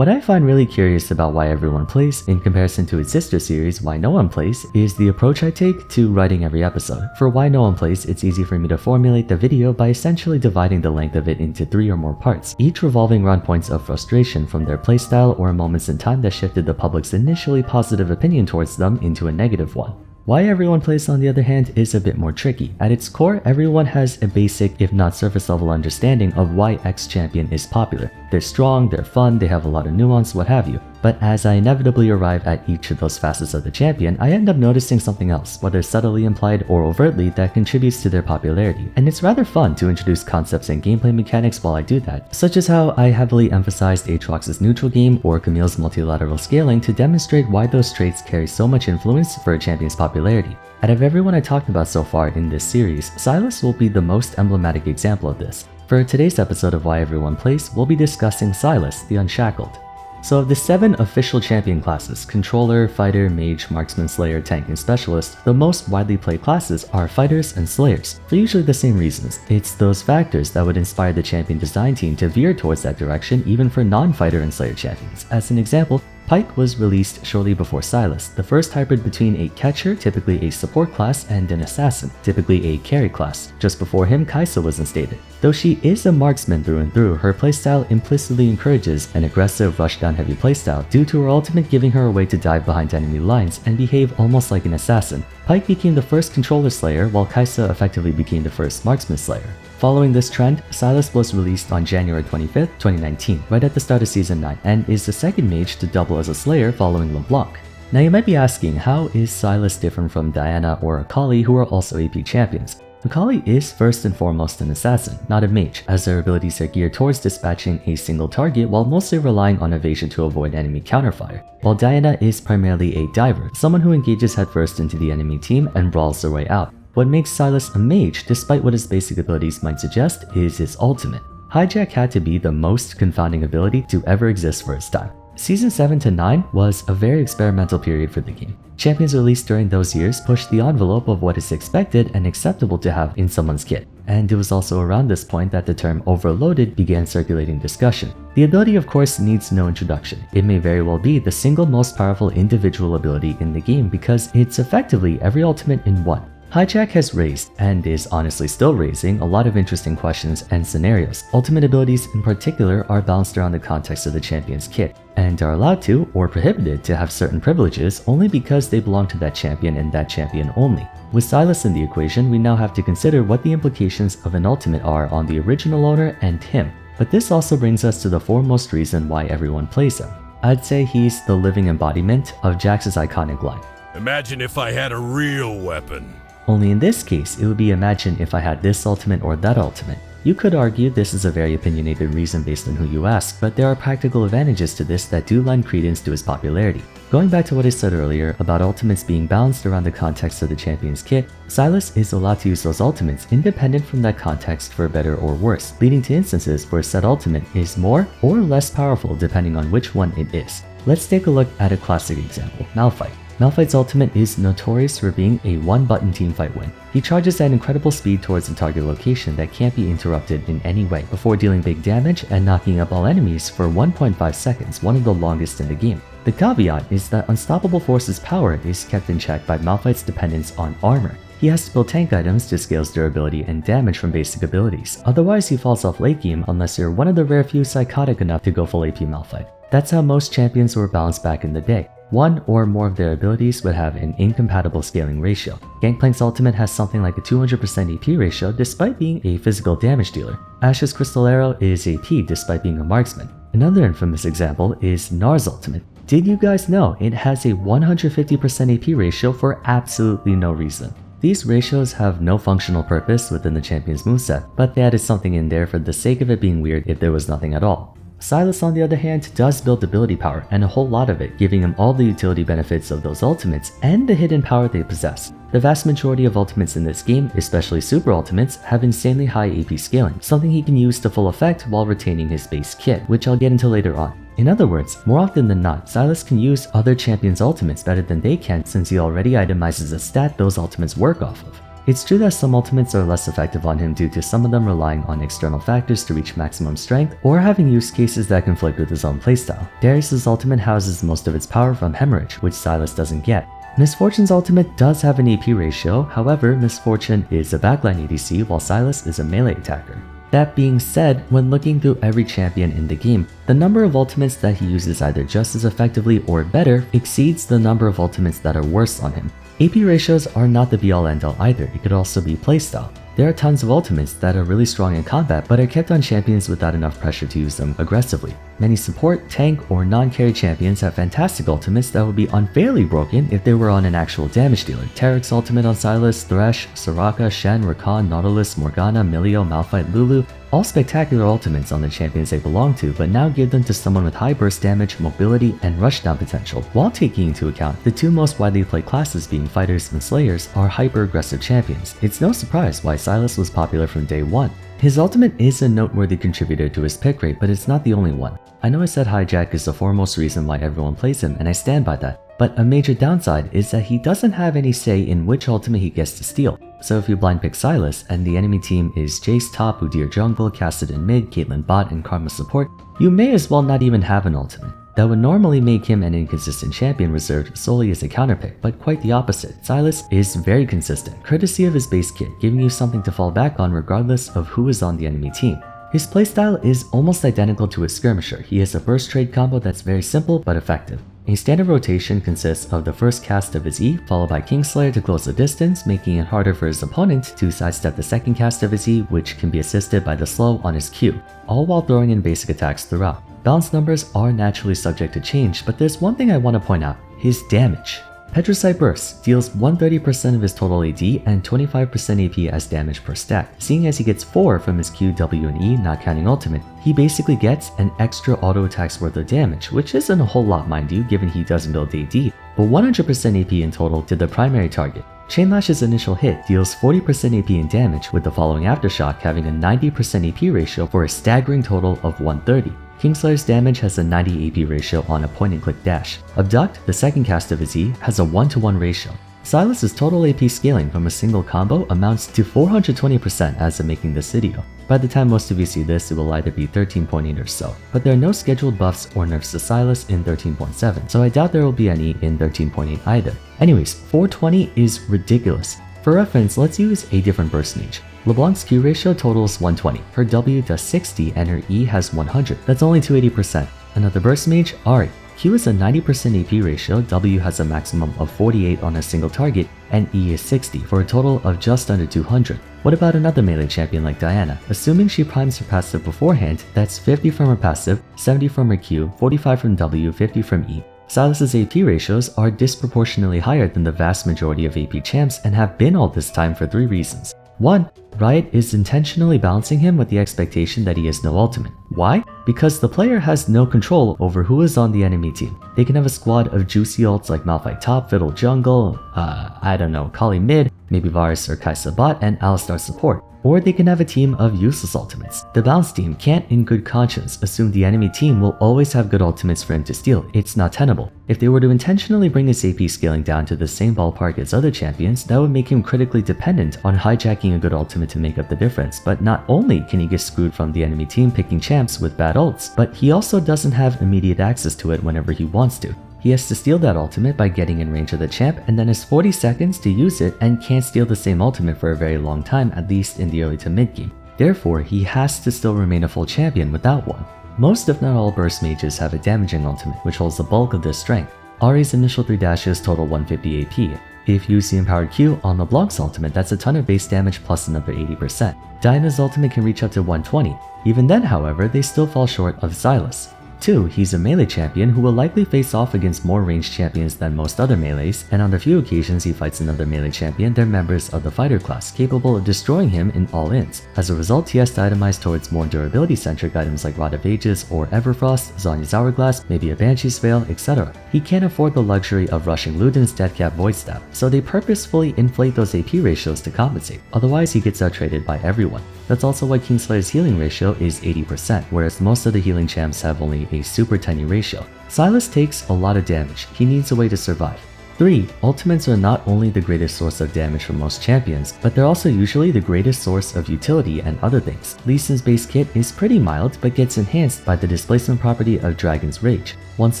What I find really curious about Why Everyone Plays, in comparison to its sister series Why No One Plays, is the approach I take to writing every episode. For Why No One Plays, it's easy for me to formulate the video by essentially dividing the length of it into 3 or more parts, each revolving around points of frustration from their playstyle or moments in time that shifted the public's initially positive opinion towards them into a negative one. Why Everyone Plays, on the other hand, is a bit more tricky. At its core, everyone has a basic, if not surface level understanding of why X champion is popular. They're strong, they're fun, they have a lot of nuance, what have you. But as I inevitably arrive at each of those facets of the champion, I end up noticing something else, whether subtly implied or overtly, that contributes to their popularity. And it's rather fun to introduce concepts and gameplay mechanics while I do that, such as how I heavily emphasized Aatrox's neutral game or Camille's multilateral scaling to demonstrate why those traits carry so much influence for a champion's popularity. Out of everyone I talked about so far in this series, Sylas will be the most emblematic example of this. For today's episode of Why Everyone Plays, we'll be discussing Sylas, the Unshackled. So of the 7 official champion classes, Controller, Fighter, Mage, Marksman, Slayer, Tank, and Specialist, the most widely played classes are Fighters and Slayers, for usually the same reasons. It's those factors that would inspire the champion design team to veer towards that direction even for non-Fighter and Slayer champions. As an example, Pyke was released shortly before Sylas, the first hybrid between a catcher, typically a support class, and an assassin, typically a carry class. Just before him, Kai'Sa was instated. Though she is a marksman through and through, her playstyle implicitly encourages an aggressive rushdown heavy playstyle due to her ultimate giving her a way to dive behind enemy lines and behave almost like an assassin. Pyke became the first controller slayer, while Kai'Sa effectively became the first marksman slayer. Following this trend, Sylas was released on January 25th, 2019, right at the start of Season 9, and is the second mage to double as a slayer following LeBlanc. Now you might be asking, how is Sylas different from Diana or Akali, who are also AP champions? Akali is first and foremost an assassin, not a mage, as their abilities are geared towards dispatching a single target while mostly relying on evasion to avoid enemy counterfire, while Diana is primarily a diver, someone who engages headfirst into the enemy team and brawls their way out. What makes Sylas a mage, despite what his basic abilities might suggest, is his ultimate. Hijack had to be the most confounding ability to ever exist for its time. Season 7 to 9 was a very experimental period for the game. Champions released during those years pushed the envelope of what is expected and acceptable to have in someone's kit, and it was also around this point that the term overloaded began circulating discussion. The ability, of course, needs no introduction. It may very well be the single most powerful individual ability in the game because it's effectively every ultimate in one. Hijack has raised, and is honestly still raising, a lot of interesting questions and scenarios. Ultimate abilities in particular are balanced around the context of the champion's kit, and are allowed to, or prohibited to have certain privileges only because they belong to that champion and that champion only. With Sylas in the equation, we now have to consider what the implications of an ultimate are on the original owner and him. But this also brings us to the foremost reason why everyone plays him. I'd say he's the living embodiment of Jax's iconic line. Imagine if I had a real weapon. Only in this case, it would be imagine if I had this ultimate or that ultimate. You could argue this is a very opinionated reason based on who you ask, but there are practical advantages to this that do lend credence to his popularity. Going back to what I said earlier about ultimates being balanced around the context of the champion's kit, Sylas is allowed to use those ultimates independent from that context for better or worse, leading to instances where said ultimate is more or less powerful depending on which one it is. Let's take a look at a classic example, Malphite. Malphite's ultimate is notorious for being a one-button teamfight win. He charges at incredible speed towards the target location that can't be interrupted in any way, before dealing big damage and knocking up all enemies for 1.5 seconds, one of the longest in the game. The caveat is that Unstoppable Force's power is kept in check by Malphite's dependence on armor. He has to build tank items to scale his durability and damage from basic abilities, otherwise he falls off late game unless you're one of the rare few psychotic enough to go full AP Malphite. That's how most champions were balanced back in the day. One or more of their abilities would have an incompatible scaling ratio. Gangplank's ultimate has something like a 200% AP ratio despite being a physical damage dealer. Ashe's Crystal Arrow is AP despite being a marksman. Another infamous example is Nar's ultimate. Did you guys know it has a 150% AP ratio for absolutely no reason? These ratios have no functional purpose within the champion's moveset, but they added something in there for the sake of it being weird if there was nothing at all. Sylas, on the other hand, does build ability power, and a whole lot of it, giving him all the utility benefits of those ultimates and the hidden power they possess. The vast majority of ultimates in this game, especially super ultimates, have insanely high AP scaling, something he can use to full effect while retaining his base kit, which I'll get into later on. In other words, more often than not, Sylas can use other champions' ultimates better than they can since he already itemizes a stat those ultimates work off of. It's true that some ultimates are less effective on him due to some of them relying on external factors to reach maximum strength or having use cases that conflict with his own playstyle. Darius' ultimate houses most of its power from Hemorrhage, which Sylas doesn't get. Misfortune's ultimate does have an AP ratio, however, Misfortune is a backline ADC while Sylas is a melee attacker. That being said, when looking through every champion in the game, the number of ultimates that he uses either just as effectively or better exceeds the number of ultimates that are worse on him. AP ratios are not the be-all end-all either, it could also be playstyle. There are tons of ultimates that are really strong in combat but are kept on champions without enough pressure to use them aggressively. Many support, tank, or non-carry champions have fantastic ultimates that would be unfairly broken if they were on an actual damage dealer. Tarek's ultimate on Sylas, Thresh, Soraka, Shen, Rakan, Nautilus, Morgana, Milio, Malphite, Lulu, all spectacular ultimates on the champions they belong to, but now give them to someone with high burst damage, mobility, and rushdown potential, while taking into account the two most widely played classes being fighters and slayers are hyper-aggressive champions. It's no surprise why Sylas was popular from day one. His ultimate is a noteworthy contributor to his pick rate, but it's not the only one. I know I said hijack is the foremost reason why everyone plays him, and I stand by that, but a major downside is that he doesn't have any say in which ultimate he gets to steal. So if you blind pick Sylas, and the enemy team is Jace top, Udyr jungle, Kassadin mid, Caitlyn bot, and Karma support, you may as well not even have an ultimate. That would normally make him an inconsistent champion reserved solely as a counterpick, but quite the opposite. Sylas is very consistent, courtesy of his base kit, giving you something to fall back on regardless of who is on the enemy team. His playstyle is almost identical to his skirmisher. He has a burst trade combo that's very simple but effective. A standard rotation consists of the first cast of his E, followed by Kingslayer to close the distance, making it harder for his opponent to sidestep the second cast of his E, which can be assisted by the slow on his Q, all while throwing in basic attacks throughout. Balance numbers are naturally subject to change, but there's one thing I want to point out: his damage. Petricite Burst deals 130% of his total AD and 25% AP as damage per stack. Seeing as he gets 4 from his Q, W, and E, not counting ultimate, he basically gets an extra auto attack's worth of damage, which isn't a whole lot mind you given he doesn't build AD, but 100% AP in total to the primary target. Chainlash's initial hit deals 40% AP in damage, with the following aftershock having a 90% AP ratio for a staggering total of 130. Kingslayer's damage has a 90 AP ratio on a point-and-click dash. Abduct, the second cast of his E, has a 1-to-1 ratio. Sylas' total AP scaling from a single combo amounts to 420% as of making this video. By the time most of you see this, it will either be 13.8 or so, but there are no scheduled buffs or nerfs to Sylas in 13.7, so I doubt there will be any in 13.8 either. Anyways, 420 is ridiculous. For reference, let's use a different burst niche. LeBlanc's Q ratio totals 120, her W does 60, and her E has 100. That's only 280%. Another burst mage, Ahri. Q is a 90% AP ratio, W has a maximum of 48 on a single target, and E is 60, for a total of just under 200. What about another melee champion like Diana? Assuming she primes her passive beforehand, that's 50 from her passive, 70 from her Q, 45 from W, 50 from E. Sylas' AP ratios are disproportionately higher than the vast majority of AP champs and have been all this time for 3 reasons. 1. Riot is intentionally balancing him with the expectation that he has no ultimate. Why? Because the player has no control over who is on the enemy team. They can have a squad of juicy ults like Malphite top, Fiddle jungle, Kali mid, maybe Vars or Kai'Sa bot, and Alistar support. Or they can have a team of useless ultimates. The balanced team can't in good conscience assume the enemy team will always have good ultimates for him to steal. It's not tenable. If they were to intentionally bring his AP scaling down to the same ballpark as other champions, that would make him critically dependent on hijacking a good ultimate to make up the difference. But not only can he get screwed from the enemy team picking champs with bad ults, but he also doesn't have immediate access to it whenever he wants to. He has to steal that ultimate by getting in range of the champ and then has 40 seconds to use it and can't steal the same ultimate for a very long time, at least in the early to mid game. Therefore, he has to still remain a full champion without one. Most if not all burst mages have a damaging ultimate, which holds the bulk of their strength. Ahri's initial 3 dashes total 150 AP. If you use the empowered Q on LeBlanc's ultimate, that's a ton of base damage plus another 80%. Diana's ultimate can reach up to 120. Even then, however, they still fall short of Sylas. 2. He's a melee champion who will likely face off against more ranged champions than most other melees, and on the few occasions he fights another melee champion, they're members of the fighter class, capable of destroying him in all-ins. As a result, he has to itemize towards more durability-centric items like Rod of Ages or Everfrost, Zhonya's Hourglass, maybe a Banshee's Veil, etc. He can't afford the luxury of rushing Luden's Deathcap Void Stab, so they purposefully inflate those AP ratios to compensate, otherwise he gets outtraded by everyone. That's also why Kingslayer's healing ratio is 80%, whereas most of the healing champs have only a super tiny ratio. Sylas takes a lot of damage. He needs a way to survive. 3. Ultimates are not only the greatest source of damage for most champions, but they're also usually the greatest source of utility and other things. Lee Sin's base kit is pretty mild, but gets enhanced by the displacement property of Dragon's Rage. Once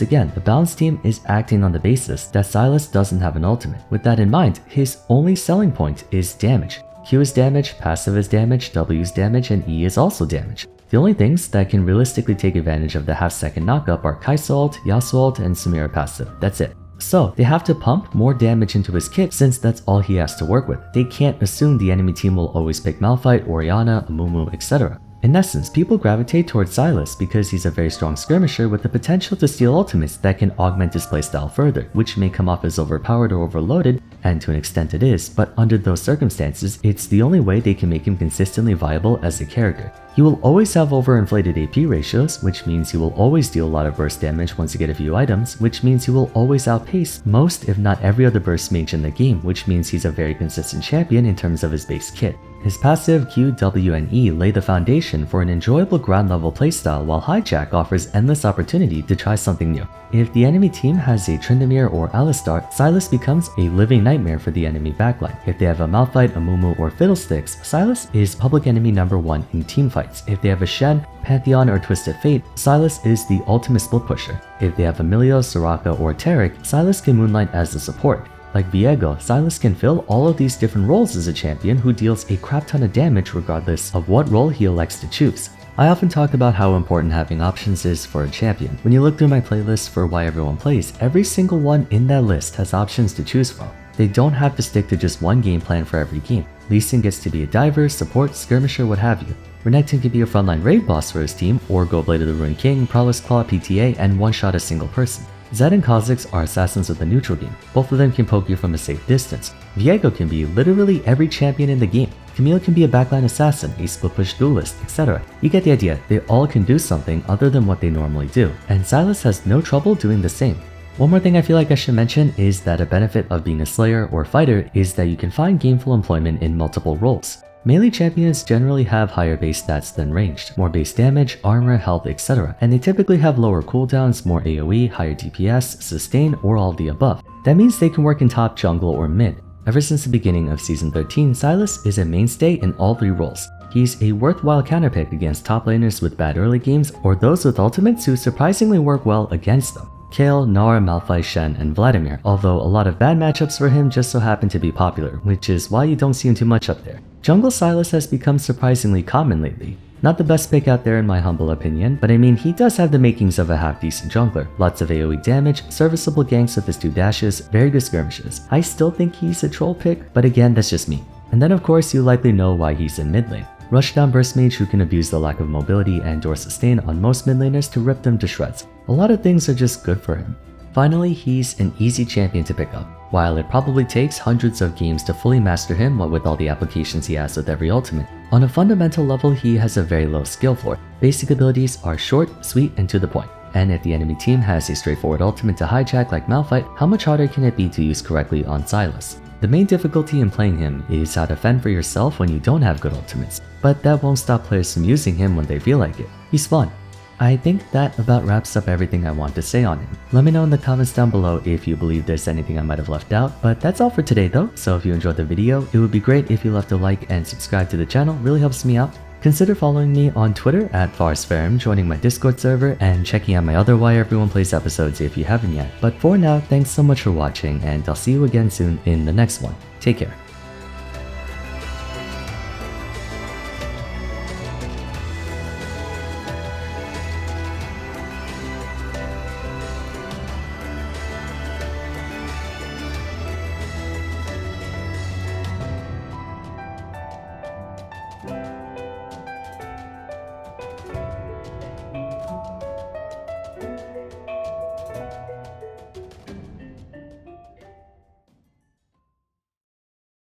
again, the balanced team is acting on the basis that Sylas doesn't have an ultimate. With that in mind, his only selling point is damage. Q is damage, passive is damage, W is damage, and E is also damage. The only things that can realistically take advantage of the half-second knockup are Kai'Sa ult, Yasuo ult, and Samira passive. That's it. So, they have to pump more damage into his kit since that's all he has to work with. They can't assume the enemy team will always pick Malphite, Orianna, Amumu, etc. In essence, people gravitate towards Sylas because he's a very strong skirmisher with the potential to steal ultimates that can augment his playstyle further, which may come off as overpowered or overloaded, and to an extent it is, but under those circumstances, it's the only way they can make him consistently viable as a character. He will always have overinflated AP ratios, which means he will always deal a lot of burst damage once you get a few items, which means he will always outpace most if not every other burst mage in the game, which means he's a very consistent champion in terms of his base kit. His passive Q, W, and E lay the foundation for an enjoyable ground level playstyle, while Hijack offers endless opportunity to try something new. If the enemy team has a Tryndamere or Alistar, Sylas becomes a living nightmare for the enemy backline. If they have a Malphite, Amumu, or Fiddlesticks, Sylas is public enemy number 1 in teamfights. If they have a Shen, Pantheon, or Twisted Fate, Sylas is the ultimate split pusher. If they have Emilio, Soraka, or Taric, Sylas can moonlight as the support. Like Viego, Sylas can fill all of these different roles as a champion who deals a crap ton of damage regardless of what role he elects to choose. I often talk about how important having options is for a champion. When you look through my playlist for why everyone plays, every single one in that list has options to choose from. They don't have to stick to just one game plan for every game. Lee Sin gets to be a diver, support, skirmisher, what have you. Renekton can be a frontline raid boss for his team, or go Blade of the Ruined King, Prowler's Claw, PTA, and one-shot a single person. Zed and Kha'Zix are assassins with a neutral game. Both of them can poke you from a safe distance. Viego can be literally every champion in the game. Camille can be a backline assassin, a split push duelist, etc. You get the idea, they all can do something other than what they normally do, and Sylas has no trouble doing the same. One more thing I feel like I should mention is that a benefit of being a slayer or fighter is that you can find gainful employment in multiple roles. Melee champions generally have higher base stats than ranged, more base damage, armor, health, etc. And they typically have lower cooldowns, more AoE, higher DPS, sustain, or all of the above. That means they can work in top, jungle, or mid. Ever since the beginning of Season 13, Sylas is a mainstay in all 3 roles. He's a worthwhile counterpick against top laners with bad early games or those with ultimates who surprisingly work well against them. Kayle, Gnar, Malphite, Shen, and Vladimir, although a lot of bad matchups for him just so happen to be popular, which is why you don't see him too much up there. Jungle Sylas has become surprisingly common lately. Not the best pick out there in my humble opinion, but I mean he does have the makings of a half-decent jungler. Lots of AoE damage, serviceable ganks with his 2 dashes, very good skirmishes. I still think he's a troll pick, but again that's just me. And then of course you likely know why he's in mid lane. Rushdown burst mage who can abuse the lack of mobility and or sustain on most mid laners to rip them to shreds. A lot of things are just good for him. Finally, he's an easy champion to pick up. While it probably takes hundreds of games to fully master him with all the applications he has with every ultimate, on a fundamental level he has a very low skill floor. Basic abilities are short, sweet, and to the point. And if the enemy team has a straightforward ultimate to hijack like Malphite, how much harder can it be to use correctly on Sylas? The main difficulty in playing him is how to fend for yourself when you don't have good ultimates, but that won't stop players from using him when they feel like it. He's fun. I think that about wraps up everything I want to say on him. Let me know in the comments down below if you believe there's anything I might have left out, but that's all for today though, so if you enjoyed the video, it would be great if you left a like and subscribe to the channel, really helps me out. Consider following me on Twitter at Vars, joining my Discord server, and checking out my other Why Everyone Plays episodes if you haven't yet. But for now, thanks so much for watching, and I'll see you again soon in the next one. Take care.